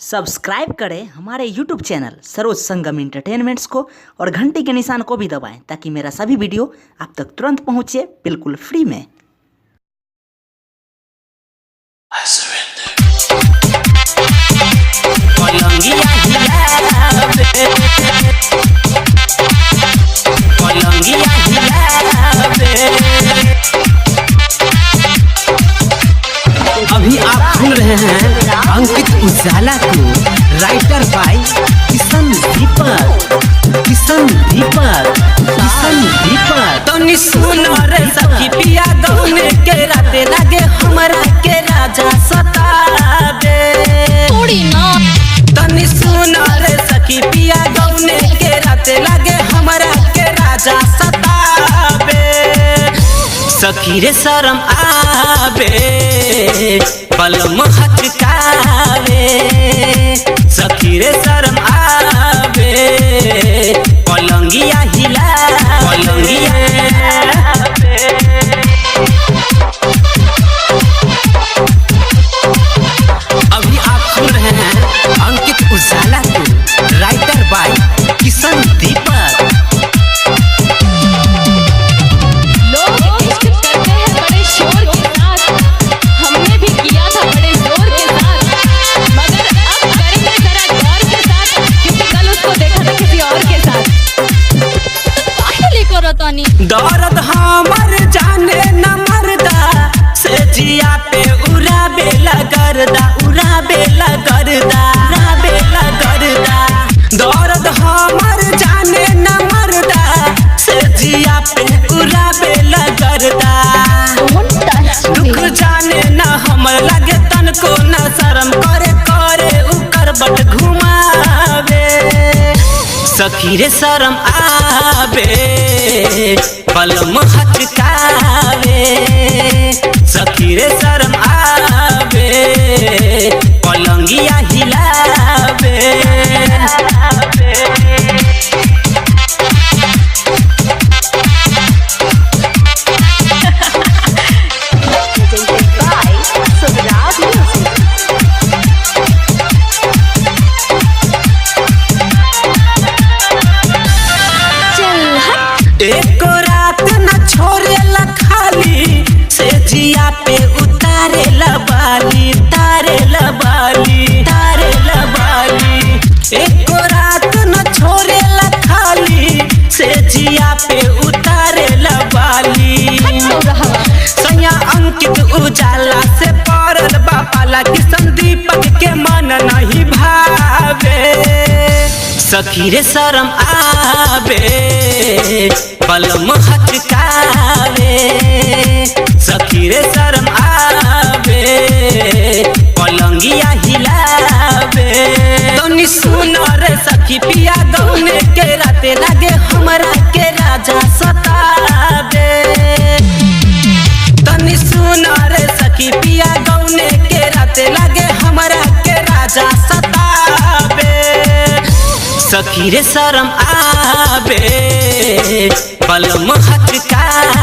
Subscribe करें हमारे YouTube channel Saroj संगम entertainments को और घंटी के निशान को भी दबाएं ताकि मेरा सभी वीडियो आप तक तुरंत पहुंचे बिल्कुल फ्री में। अभी आप सुन रहे हैं अंकित उजाला को, राइटर बाय किशन दीपक। तनी सुनो रे सखी पिया गौने के राते लागे हमरा के राजा सतावे थोड़ी ना। तनी सुनो रे सखी पिया गौने के राते लागे हमरा के राजा सतावे। सखी रे शर्म आवे पलम हचकावे, सखी रे शर्म आवे पलंगिया हिला अभी आप सुन रहे हैं अंकित उजाला को, राइटर बाय किशन दीपक। दर्द हमर जाने न मरदा से जिया पे उड़ाबे लगरदा। दर्द हमर जाने न मरदा से जिया पे उड़ाबे लगरदा। दुख जाने न हमर लगे तनको न शर्म करे उकर बट घुमावे। सखी रे शर्म आवे पलम हचकावे, सखी रे शर्म आवे पलंगिया हिलावे। एको रात न छोड़ेला खाली से जिया पे उतारे लबाली। एको रात न छोड़ेला खाली से जिया पे उतारे लबाली। सैया अंकित उजाला से पड़ल बापाला किशन दीपक के मन नहीं भावे। सखी रे शर्म आवे पलम हचकावे, सखी रे शर्म आवे पलंगिया हिलावे। तनी सुनो रे सखी पिया गौने के राते लागे हमरा के राजा सतावे। तनी सुनो रे सखी पिया गौने के राते लागे हमरा के राजा सतावे। सखी रे शर्म आवे पलम हचकावे।